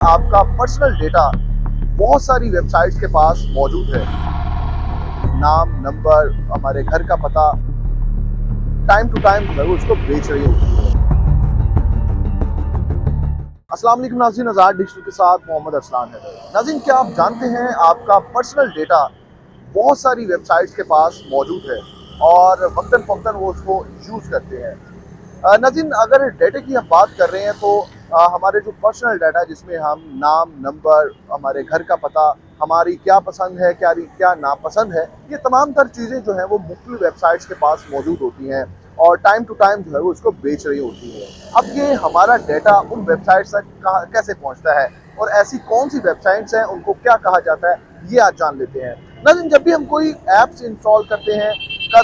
आपका personal data बहुत सारी वेबसाइट्स के पास मौजूद है। नाम, नंबर, हमारे घर का पता, टाइम टू टाइम जो है वो उसको बेच रही होती है। अस्सलाम वालेकुम नाज़रीन, आज़ाद डिजिटल के साथ मोहम्मद अरसलान है। नाज़रीन, क्या आप जानते हैं आपका पर्सनल डेटा बहुत सारी वेबसाइट्स के पास मौजूद है और वक्तन फ़वक्तन वो उसको यूज़ करते हैं। नाज़रीन, अगर डेटा की हम बात कर रहे हैं तो हमारे जो पर्सनल डाटा है जिसमें हम नाम, नंबर, हमारे घर का पता, हमारी क्या पसंद है, क्या नापसंद है, ये तमाम तर चीज़ें जो हैं वो मुख्तलिफ वेबसाइट्स के पास मौजूद होती हैं और टाइम टू टाइम जो है वो उसको बेच रही होती हैं। अब ये हमारा डाटा उन वेबसाइट्स तक कैसे पहुँचता है और ऐसी कौन सी वेबसाइट्स हैं, उनको क्या कहा जाता है, ये आज जान लेते हैं। नाज़रीन, जब भी हम कोई ऐप्स इंस्टॉल करते हैं,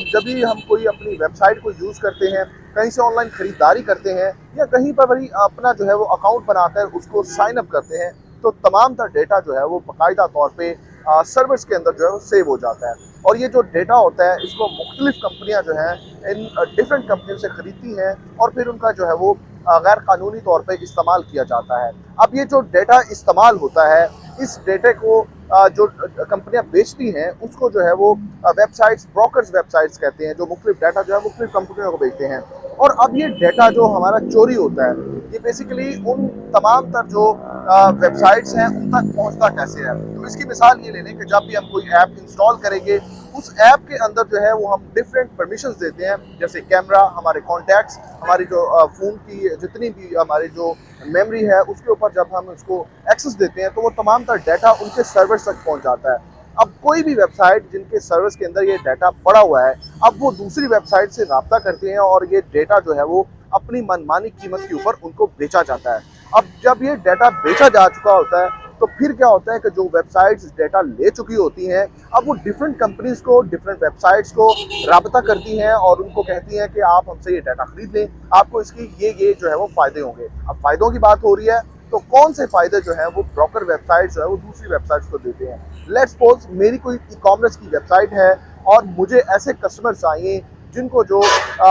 जब भी हम कोई अपनी वेबसाइट को यूज़ करते हैं, कहीं से ऑनलाइन खरीदारी करते हैं या कहीं पर भी अपना जो है वो अकाउंट बनाकर उसको साइन अप करते हैं, तो तमाम तर डेटा जो है वो बाकायदा तौर पे सर्वर्स के अंदर जो है वो सेव हो जाता है। और ये जो डेटा होता है इसको मुख्तलिफ कंपनियां जो हैं इन डिफरेंट कंपनियों से खरीदती हैं और फिर उनका जो है वो गैर कानूनी तौर पे इस्तेमाल किया जाता है। अब ये जो डेटा इस्तेमाल होता है, इस डेटे को जो कंपनियां बेचती हैं उसको जो है वो वेबसाइट्स, ब्रोकर्स वेबसाइट्स कहते हैं, जो मुख्तलिफ डाटा जो है मुख्तलिफ कंपनियों को बेचते हैं। और अब ये डेटा जो हमारा चोरी होता है, ये बेसिकली उन तमाम तर जो वेबसाइट्स हैं उन तक पहुंचता कैसे है। तो इसकी मिसाल ये ले लें कि जब भी हम कोई ऐप इंस्टॉल करेंगे, उस ऐप के अंदर जो है वो हम डिफरेंट परमिशंस देते हैं, जैसे कैमरा, हमारे कॉन्टैक्ट्स, हमारी जो फ़ोन की जितनी भी हमारी जो मेमोरी है उसके ऊपर जब हम उसको एक्सेस देते हैं तो वो तमाम तर डाटा उनके सर्वर्स तक पहुंच जाता है। अब कोई भी वेबसाइट जिनके सर्वर्स के अंदर ये डाटा पड़ा हुआ है, अब वो दूसरी वेबसाइट से राब्ता करते हैं और ये डेटा जो है वो अपनी मनमानी कीमत के ऊपर उनको बेचा जाता है। अब जब ये डाटा बेचा जा चुका होता है तो फिर क्या होता है कि जो वेबसाइट्स डेटा ले चुकी होती हैं, अब वो डिफरेंट कंपनीज को, डिफरेंट वेबसाइट्स को राब्ता करती हैं और उनको कहती हैं कि आप हमसे ये डाटा खरीद लें, आपको इसकी ये जो है वो फ़ायदे होंगे। अब फ़ायदों की बात हो रही है तो कौन से फ़ायदे जो हैं वो ब्रोकर वेबसाइट जो है वो दूसरी वेबसाइट्स को देते हैं। लेट्स सपोज मेरी कोई ई कॉमर्स की वेबसाइट है और मुझे ऐसे कस्टमर चाहिए जिनको जो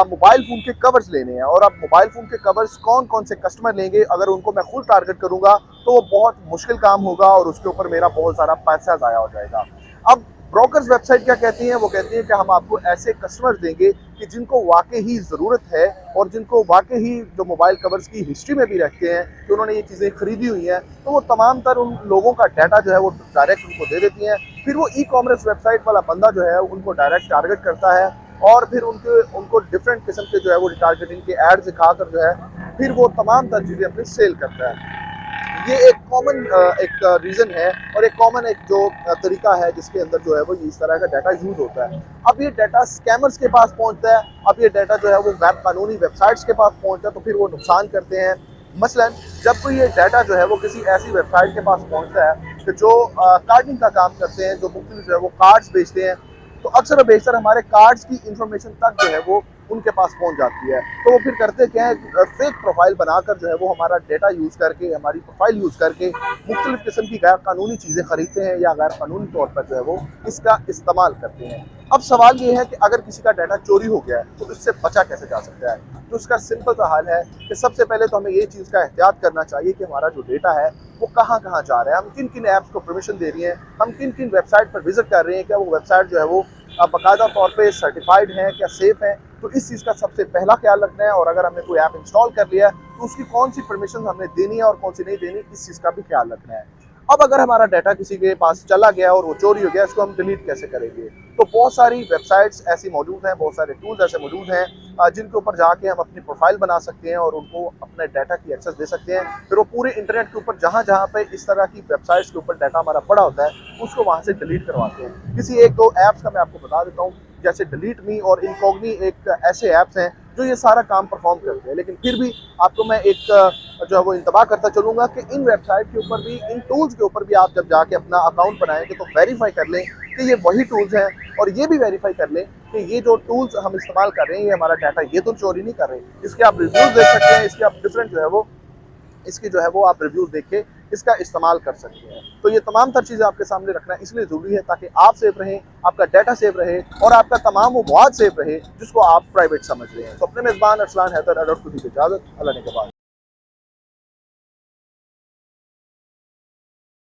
मोबाइल फ़ोन के कवर्स लेने हैं। और अब मोबाइल फ़ोन के कवर्स कौन कौन से कस्टमर लेंगे, अगर उनको मैं खुद टारगेट करूँगा तो वो बहुत मुश्किल काम होगा और उसके ऊपर मेरा बहुत सारा पैसा ज़ाया हो जाएगा। अब ब्रोकर्स वेबसाइट क्या कहती हैं, वो कहती हैं कि हम आपको ऐसे कस्टमर्स देंगे कि जिनको वाकई ही ज़रूरत है और जिनको वाकई ही जो मोबाइल कवर्स की हिस्ट्री में भी रखते हैं कि उन्होंने ये चीज़ें खरीदी हुई हैं, तो वो तमाम तर उन लोगों का डाटा जो है वो डायरेक्ट उनको दे देती हैं। फिर वो ई कॉमर्स वेबसाइट वाला बंदा जो है उनको डायरेक्ट टारगेट करता है और फिर उनको डिफरेंट किस्म के जो है वो टारगेटिंग के एड्स दिखाकर जो है फिर वो तमाम तर चीज़ें अपनी सेल करता है। ये एक कॉमन एक रीज़न है और एक कॉमन एक जो तरीका है जिसके अंदर जो है वो इस तरह का डाटा यूज़ होता है। अब ये डाटा स्कैमर्स के पास पहुंचता है, अब ये डाटा जो है वो गैर कानूनी वेबसाइट्स के पास पहुंचता है तो फिर वो नुकसान करते हैं। मसलन जब कोई ये डाटा जो है वो किसी ऐसी वेबसाइट के पास पहुंचता है कि जो कार्डिंग का काम करते हैं, जो मुख्तलिफ जो है वो कार्ड्स बेचते हैं, तो अक्सर और बेशतर हमारे कार्ड्स की इंफॉर्मेशन तक जो है वो उनके पास पहुंच जाती है। तो वो फिर करते क्या है, फेक प्रोफाइल बनाकर जो है वो हमारा डेटा यूज़ करके, हमारी प्रोफाइल यूज़ करके मुख्तलिफ किस्म की गैर कानूनी चीज़ें खरीदते हैं या गैर कानूनी तौर पर जो है वो इसका इस्तेमाल करते हैं। अब सवाल ये है कि अगर किसी का डाटा चोरी हो गया है तो इससे बचा कैसे जा सकता है। तो उसका सिंपल सा हल है कि सबसे पहले तो हमें ये चीज़ का एहतियात करना चाहिए कि हमारा जो डेटा है वो कहाँ कहाँ जा रहा है, हम किन किन ऐप्स को परमिशन दे रही हैं, हम किन किन वेबसाइट पर विजिट कर रहे हैं, क्या वो वेबसाइट जो है वो बाकायदा तौर पे सर्टिफाइड है, क्या सेफ है। तो इस चीज़ का सबसे पहला ख्याल रखना है। और अगर हमने कोई ऐप इंस्टॉल कर लिया है तो उसकी कौन सी परमिशन हमने देनी है और कौन सी नहीं देनी, इस चीज़ का भी ख्याल रखना है। अब अगर हमारा डाटा किसी के पास चला गया और वो चोरी हो गया, इसको हम डिलीट कैसे करेंगे। तो बहुत सारी वेबसाइट्स ऐसी मौजूद हैं, बहुत सारे टूल्स ऐसे मौजूद हैं जिनके ऊपर जाके हम अपनी प्रोफाइल बना सकते हैं और उनको अपने डाटा की एक्सेस दे सकते हैं। फिर वो पूरे इंटरनेट के ऊपर जहाँ जहाँ पे इस तरह की वेबसाइट्स के ऊपर डाटा हमारा पड़ा होता है उसको वहाँ से डिलीट करवाते हैं। किसी एक दो ऐप्स का मैं आपको बता देता हूँ, जैसे डिलीट मी और इनकॉग्नी एक ऐसे ऐप्स हैं जो ये सारा काम परफॉर्म करते हैं। लेकिन फिर भी आपको मैं एक जो है वो इंतबाह करता चलूँगा कि इन वेबसाइट के ऊपर भी, इन टूल्स के ऊपर भी आप जब जाके अपना अकाउंट बनाएंगे तो वेरीफाई कर लें कि ये वही टूल्स हैं और ये भी वेरीफाई कर लें कि ये जो टूल्स हम इस्तेमाल कर रहे हैं ये हमारा डाटा ये तो चोरी नहीं कर रहे। इसके आप रिव्यूज़ देख सकते हैं, इसके आप डिफरेंट जो है वो इसकी जो है वो आप रिव्यूज़ देख के इसका इस्तेमाल कर सकते हैं। तो ये तमाम तर चीज़ें आपके सामने रखना इसलिए ज़रूरी है ताकि आप सेफ रहें, आपका डाटा सेफ रहे और आपका तमाम वो मवाद सेफ रहे जिसको आप प्राइवेट समझ रहे हैं। तो अपने मेज़बान अरसलान हैदर अडोट को दीजिए इजाज़त। अल्लाह ने के बाद।